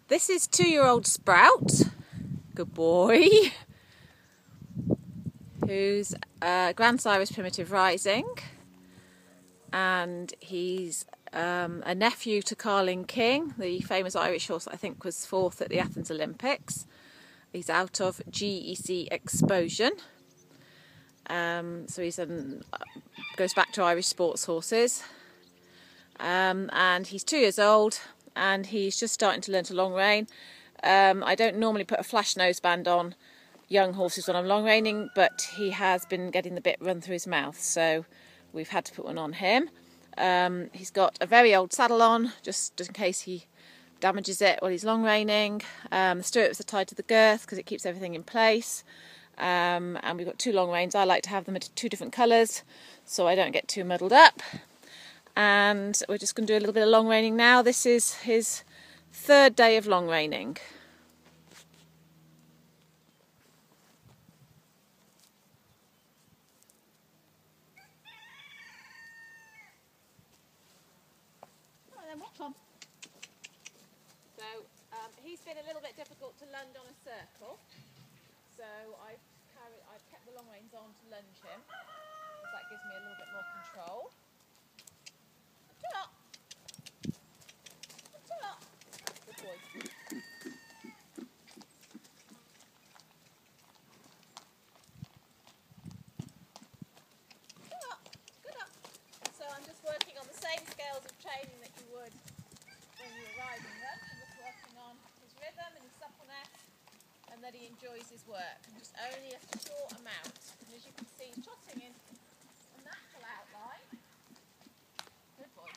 This is 2-year-old Sprout, good boy, who's Grand Cyrus Primitive Rising, and he's a nephew to Carling King, the famous Irish horse that I think was 4th at the Athens Olympics. He's out of GEC Explosion, so he's goes back to Irish sports horses, and he's 2 years old. And he's just starting to learn to long rein. I don't normally put a flash noseband on young horses when I'm long reining, but he has been getting the bit run through his mouth, so we've had to put one on him. He's got a very old saddle on, just in case he damages it while he's long reining. The stirrups are tied to the girth because it keeps everything in place. And we've got 2 long reins. I like to have them at 2 different colours so I don't get too muddled up. And we're just going to do a little bit of long reining now. This is his 3rd day of long reining. Oh, then what, Tom? So he's been a little bit difficult to lunge on a circle. So I've kept the long reins on to lunge him, because that gives me a little bit more control. Good boy. Good up. So I'm just working on the same scales of training that you would when you were riding them. I'm just working on his rhythm and his suppleness, and that he enjoys his work. And just only a short amount. And as you can see, he's trotting in a natural outline. Good boy.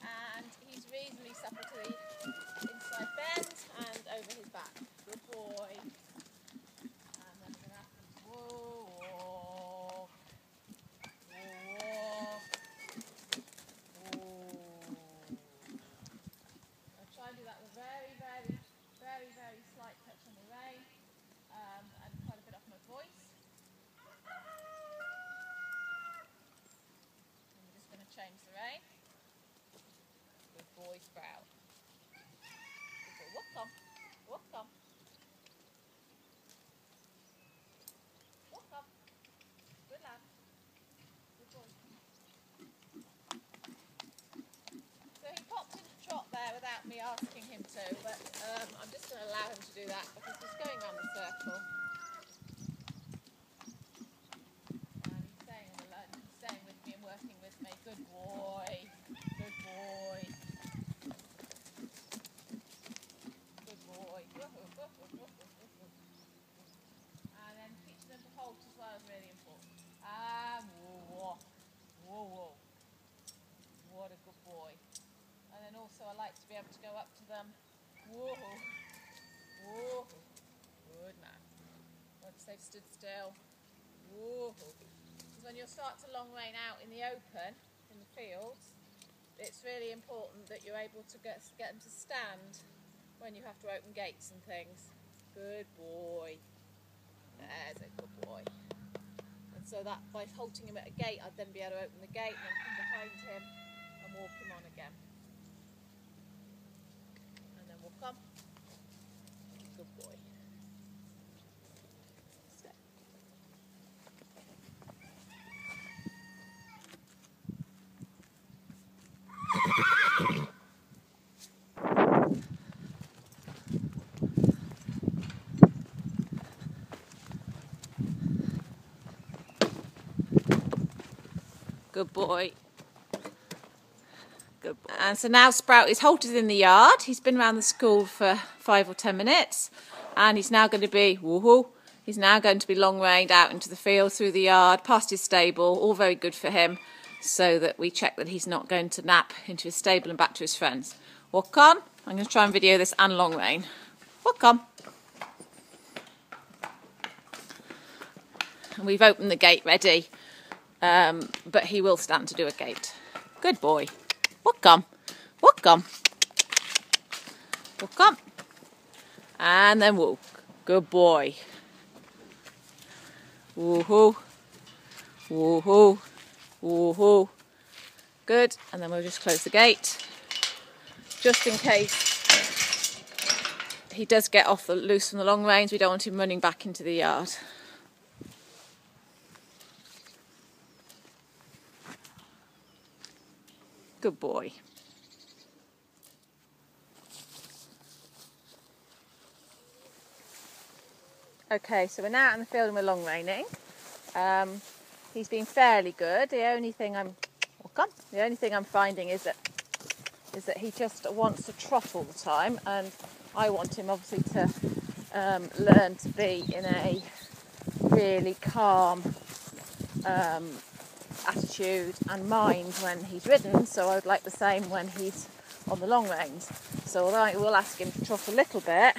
And he's reasonably supple to the inside bend and over his back. Good boy. And then we're going to ask him to walk. I'll try and do that with very, very, very, very slight touch on the rein, and quite a bit off my voice. And we're just going to change the rein. Good boy, Sprout. Good boy. Walk on. Walk on. Walk on. Good lad. Good boy. So he popped into trot there without me asking him to, but I'm just going to allow him to do that because he's going around the circle. And he's staying on the lunge, he's staying with me and working with me. Good boy. Good boy. Good boy. And then teaching them to halt as well is really important. Whoa. Whoa, whoa. What a good boy. And then also I like to be able to go up to them. Whoa. Whoa. Good man. Once they've stood still. Whoa. Because when you'll start to long rein out in the open, in the fields, it's really important that you're able to get them to stand when you have to open gates and things. Good boy. There's a good boy. And so that by halting him at a gate, I'd then be able to open the gate and then come behind him and walk him on again. And then walk on. Good boy. Step. Good boy. Good boy. And so now Sprout is halted in the yard. He's been around the school for 5 or 10 minutes, and he's now going to be woohoo. He's now going to be long reined out into the field, through the yard, past his stable. All very good for him, so that we check that he's not going to nap into his stable and back to his friends. Walk on. I'm going to try and video this and long rein. Walk on. And we've opened the gate ready. But he will stand to do a gate. Good boy. Walk on. Walk on. Walk on. And then walk. Good boy. Woohoo. Woohoo. Woohoo. Good. And then we'll just close the gate. Just in case he does get off the loose from the long reins. We don't want him running back into the yard. Good boy. Okay, so we're now out in the field and we're long reining. He's been fairly good. The only thing I'm finding is that he just wants to trot all the time, and I want him obviously to learn to be in a really calm attitude and mind when he's ridden. So I would like the same when he's on the long reins. So although I will ask him to trot a little bit,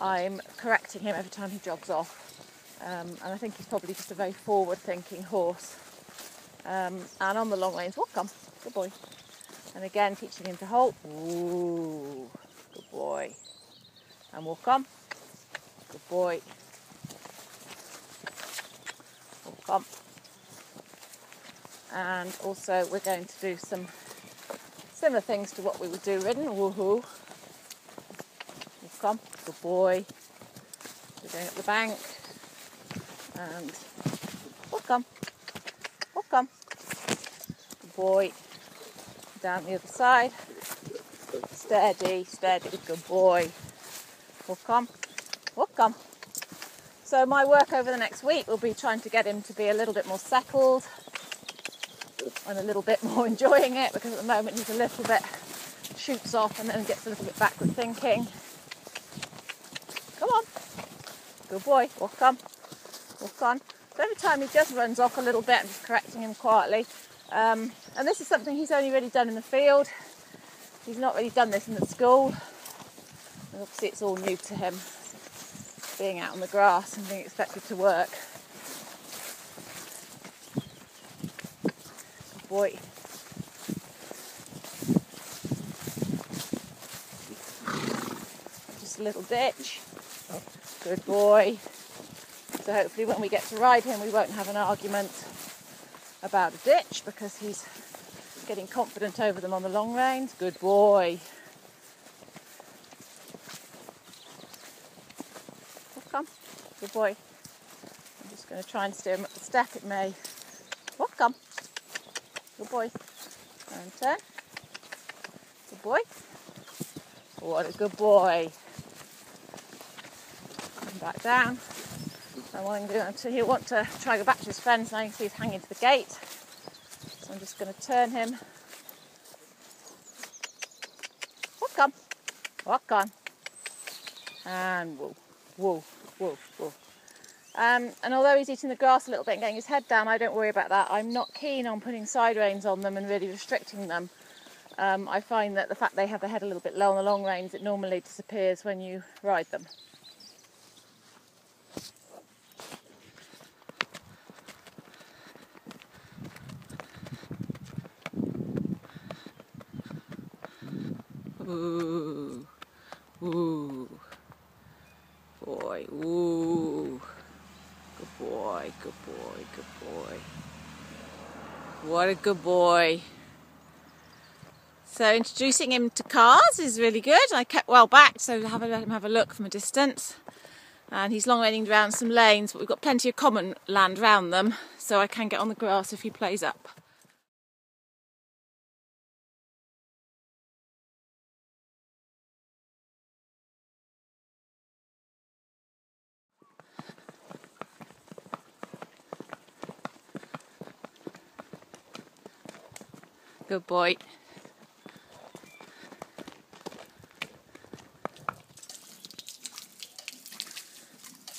I'm correcting him every time he jogs off. And I think he's probably just a very forward-thinking horse. And on the long reins, walk on, good boy. And again, teaching him to halt. Ooh, good boy. And walk on, good boy. Walk on. And also we're going to do some similar things to what we would do ridden. Woohoo. Walk on, good boy. We're going up the bank. And walk on, walk on. Good boy. Down the other side. Steady, steady, good boy. Walk on, walk on. So my work over the next week will be trying to get him to be a little bit more settled and a little bit more enjoying it, because at the moment he's a little bit shoots off and then gets a little bit backward thinking. Come on, good boy, walk on, walk on. So every time he just runs off a little bit, I'm just correcting him quietly. And this is something he's only really done in the field. He's not really done this in the school. And obviously it's all new to him, being out on the grass and being expected to work. Good boy. Just a little ditch. Good boy. So hopefully when we get to ride him we won't have an argument about a ditch, because he's getting confident over them on the long reins. Good boy. Walk on. Good boy. I'm just going to try and steer him up the step. It may. Walk on. Good boy. And turn. Good boy. What a good boy. Come back down. And what I'm going to do, he'll want to try to go back to his friends now. You can see he's hanging to the gate. So I'm just going to turn him. Walk on. Walk on. And woo, woo, woo, woo. And although he's eating the grass a little bit and getting his head down, I don't worry about that. I'm not keen on putting side reins on them and really restricting them. I find that the fact they have their head a little bit low on the long reins, it normally disappears when you ride them. Ooh, ooh, boy, ooh, good boy, good boy, good boy. What a good boy. So introducing him to cars is really good. I kept well back, so let him have a look from a distance. And he's long reining around some lanes, but we've got plenty of common land around them, so I can get on the grass if he plays up. Good boy.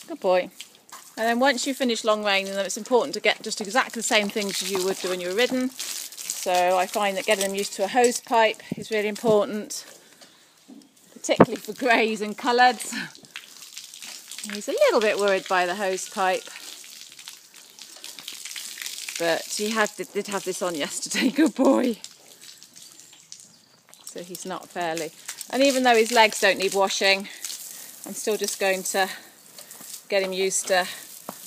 Good boy. And then once you finish long reining them, it's important to get just exactly the same things as you would do when you were ridden. So I find that getting them used to a hose pipe is really important, particularly for greys and coloureds. He's a little bit worried by the hose pipe, but he did have this on yesterday. Good boy. So he's not fairly. And even though his legs don't need washing, I'm still just going to get him used to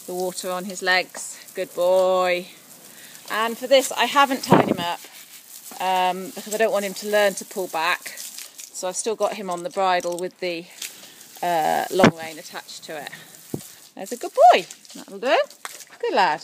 the water on his legs. Good boy. And for this I haven't tied him up because I don't want him to learn to pull back. So I've still got him on the bridle with the long rein attached to it. There's a good boy. That'll do. Good lad.